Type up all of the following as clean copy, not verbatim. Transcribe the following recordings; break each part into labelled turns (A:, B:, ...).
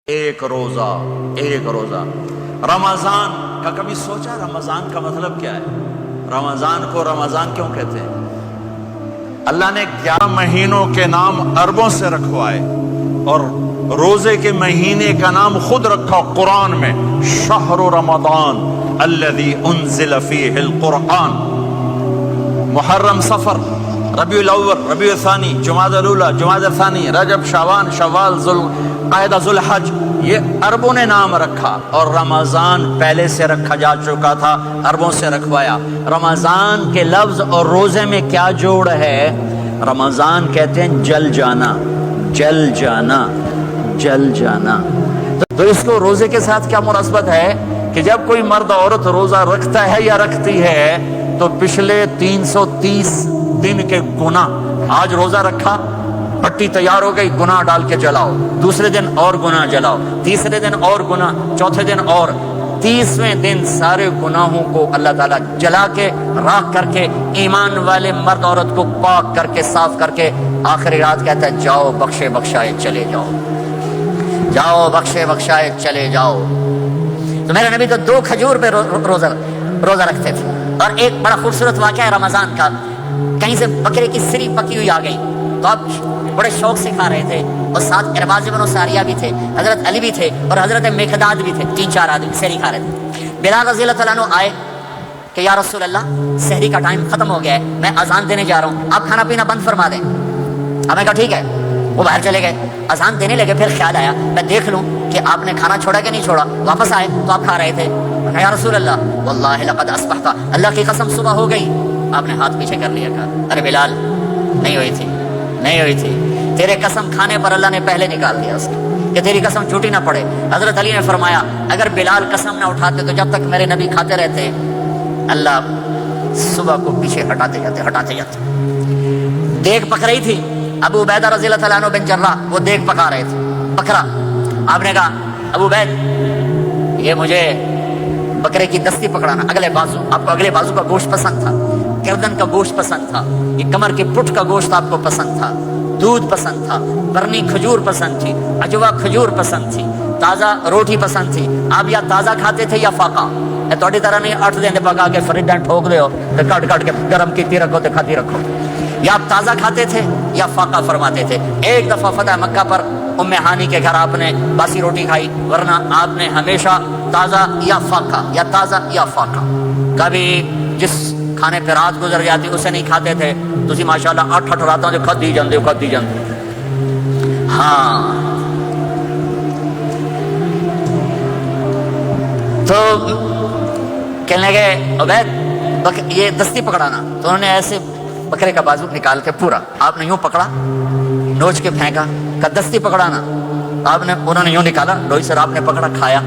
A: ایک روزہ رمضان کا کبھی سوچا رمضان کا مطلب کیا ہے؟ رمضان کو رمضان کیوں کہتے ہیں؟ اللہ نے 11 مہینوں کے نام عربوں سے رکھوائے اور روزے کے مہینے کا نام خود رکھا قرآن میں، شہر رمضان الذی انزل فیہ القرآن۔ محرم، صفر، ربیع الاول، ربیع الثانی، جمادی الاولی، جمادی الثانی، رجب، شعبان، شوال، ذوالقعدہ، ذوالحج، یہ عربوں نے نام رکھا اور رمضان پہلے سے رکھا جا چکا تھا، عربوں سے رکھوایا۔ رمضان کے لفظ اور روزے میں کیا جوڑ ہے؟ رمضان کہتے ہیں جل جانا، جل جانا، جل جانا۔ تو اس کو روزے کے ساتھ کیا مناسبت ہے کہ جب کوئی مرد عورت روزہ رکھتا ہے یا رکھتی ہے تو پچھلے 330 دن کے گناہ، آج روزہ رکھا، پٹی تیار ہو گئی، گناہ ڈال کے جلاؤ، دوسرے دن اور گناہ جلاؤ، تیسرے دن اور گناہ، چوتھے دن اور، 30ویں دن سارے گناہوں کو اللہ تعالیٰ جلا کے راکھ کر کے ایمان والے مرد عورت کو پاک کر کے صاف کر کے آخری رات کہتا ہے جاؤ بخشے بخشائے چلے جاؤ، جاؤ بخشے بخشائے چلے جاؤ۔ تو میرے نبی تو 2 کھجور پہ روزہ رکھتے تھے۔ اور ایک بڑا خوبصورت واقعہ ہے رمضان کا، کہیں سے بکرے کی سری پکی ہوئی آ گئی تو آپ بڑے شوق سے کھا رہے تھے، اور ساتھ ارباز بن ساریہ بھی تھے، حضرت علی بھی تھے اور حضرت مقداد بھی تھے، 3-4 آدمی سحری کھا رہے تھے۔ بلال رضی اللہ تعالیٰ عنہ آئے کہ یا رسول اللہ سحری کا ٹائم ختم ہو گیا ہے، میں اذان دینے جا رہا ہوں، آپ کھانا پینا بند فرما دیں۔ ہمیں کہا ٹھیک ہے۔ وہ باہر چلے گئے، اذان دینے لگے، پھر خیال آیا میں دیکھ لوں کہ آپ نے کھانا چھوڑا کہ نہیں چھوڑا۔ واپس آئے تو آپ کھا رہے تھے۔ یا رسول اللہ واللہ لقد اصبحت، اللہ کی قسم صبح ہو گئی۔ آپ نے ہاتھ پیچھے کر لیا، کہا ارے بلال نہیں ہوئی تھی، نہیں ہوئی تھی، تیرے قسم کھانے پر اللہ نے پہلے نکال دیا اس کو کہ تیری قسم جھوٹی نہ پڑے۔ حضرت علی نے فرمایا اگر بلال قسم نہ اٹھاتے تو جب تک میرے نبی کھاتے رہتے اللہ صبح کو پیچھے ہٹاتے جاتے۔ دیگ پک رہی تھی، ابو عبیدہ رضی اللہ تعالیٰ عنہ بن جراح وہ دیگ پکا رہے تھے، بکرا۔ آپ نے کہا ابو عبید یہ مجھے بکرے کی دستی پکڑانا، اگلے بازو، آپ کو اگلے بازو کا گوشت پسند تھا، گردن کا گوشت پسند تھا، یہ کمر کے پٹ کا گوشت آپ کو پسند تھا، دودھ پسند تھا، برنی کھجور پسند تھی، اجوا کھجور پسند تھی، تازہ روٹی پسند تھی۔ آپ یا تازہ کھاتے تھے یا فاقہ، تھوڑی طرح نہیں 8 دن پکا کے فریڈ ٹھوک دے ہو تو کٹ کے گرم کیتی رکھو تو کھاتی رکھو۔ یا آپ تازہ کھاتے تھے یا فاقہ فرماتے تھے۔ ایک دفعہ فتح مکہ پر ام ہانی کے گھر آپ نے باسی روٹی کھائی، ورنہ آپ نے ہمیشہ تازہ یا فاقہ یا تازہ یا فاقہ، کبھی جس کھانے پہ رات گزر جاتی اسے نہیں کھاتے تھے۔ تسی ماشاءاللہ 8 راتوں جو کھدی جاندے ہاں۔ تو کہنے لگے عبید یہ دستی پکڑانا، تو انہوں نے ایسے بکرے کا بازو نکال کے پورا آپ نے یوں پکڑا، نوچ کے پھینکا، کہا دستی پکڑانا۔ انہوں نے یوں نکالا لوئی سے، آپ نے پکڑا، کھایا،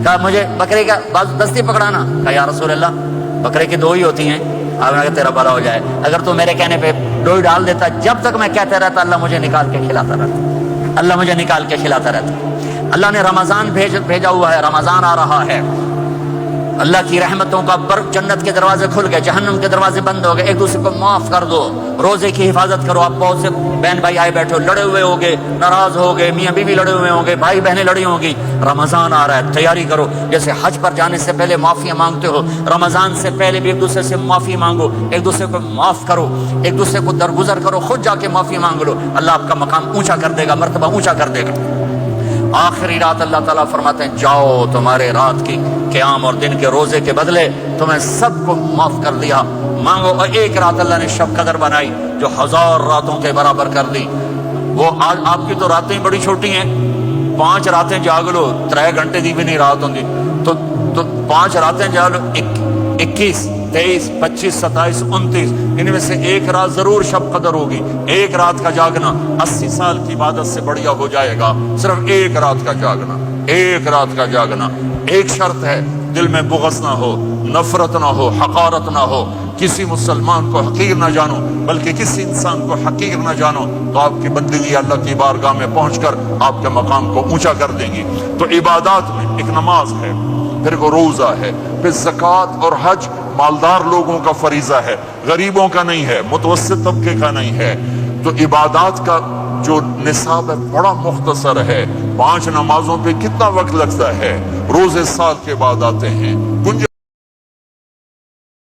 A: کہا مجھے بکرے کا بازو دستی پکڑانا۔ کہا یا رسول اللہ بکرے کی 2 ہی ہوتی ہیں۔ آپ نے کہا تیرا بھلا ہو جائے، اگر تو میرے کہنے پہ ڈوئی ڈال دیتا، جب تک میں کہتے رہتا اللہ مجھے نکال کے کھلاتا رہتا، اللہ مجھے نکال کے کھلاتا رہتا۔ اللہ نے رمضان بھیجا ہوا ہے، رمضان آ رہا ہے، اللہ کی رحمتوں کا جنت کے دروازے کھل گئے، جہنم کے دروازے بند ہو گئے۔ ایک دوسرے کو معاف کر دو، روزے کی حفاظت کرو۔ آپ بہت سے بہن بھائی آئے بیٹھے ہو، لڑے ہوئے ہوگے، ناراض ہو گئے، میاں بیوی لڑے ہوئے ہوں گے، بھائی بہنیں لڑی ہوں گی۔ رمضان آ رہا ہے، تیاری کرو۔ جیسے حج پر جانے سے پہلے معافی مانگتے ہو، رمضان سے پہلے بھی ایک دوسرے سے معافی مانگو، ایک دوسرے کو معاف کرو، ایک دوسرے کو درگزر کرو، خود جا کے معافی مانگ لو، اللہ آپ کا مقام اونچا کر دے گا، مرتبہ اونچا کر دے گا۔ آخری رات اللہ تعالیٰ فرماتے ہیں جاؤ تمہارے رات کی قیام اور دن کے روزے کے بدلے تمہیں سب کو معاف کر دیا، مانگو۔ اور ایک رات اللہ نے شب قدر بنائی جو 1000 راتوں کے برابر کر دی۔ وہ آج آپ کی تو راتیں بڑی چھوٹی ہیں، 5 راتیں جاگ لو، 3 گھنٹے دی بھی نہیں رات ہوں گی، تو 5 راتیں جاگ لو، 21 23 25 27 29، ان میں سے ایک رات ضرور شب قدر ہوگی۔ ایک رات کا جاگنا 80 سال کی عبادت سے بڑھیا ہو جائے گا، صرف ایک رات کا جاگنا، ایک رات کا جاگنا۔ ایک شرط ہے، دل میں بغض نہ ہو، نفرت نہ ہو، حقارت نہ ہو، کسی مسلمان کو حقیر نہ جانو، بلکہ کسی انسان کو حقیر نہ جانو، تو آپ کی بندگی اللہ کی بارگاہ میں پہنچ کر آپ کے مقام کو اونچا کر دیں گی۔ تو عبادات میں ایک نماز ہے، پھر وہ روزہ ہے، پھر زکوٰۃ اور حج مالدار لوگوں کا فریضہ ہے، غریبوں کا نہیں ہے، متوسط طبقے کا نہیں ہے۔ تو عبادات کا جو نصاب ہے بڑا مختصر ہے،
B: 5 نمازوں پہ کتنا وقت لگتا ہے؟ روزے سال کے بعد آتے ہیں،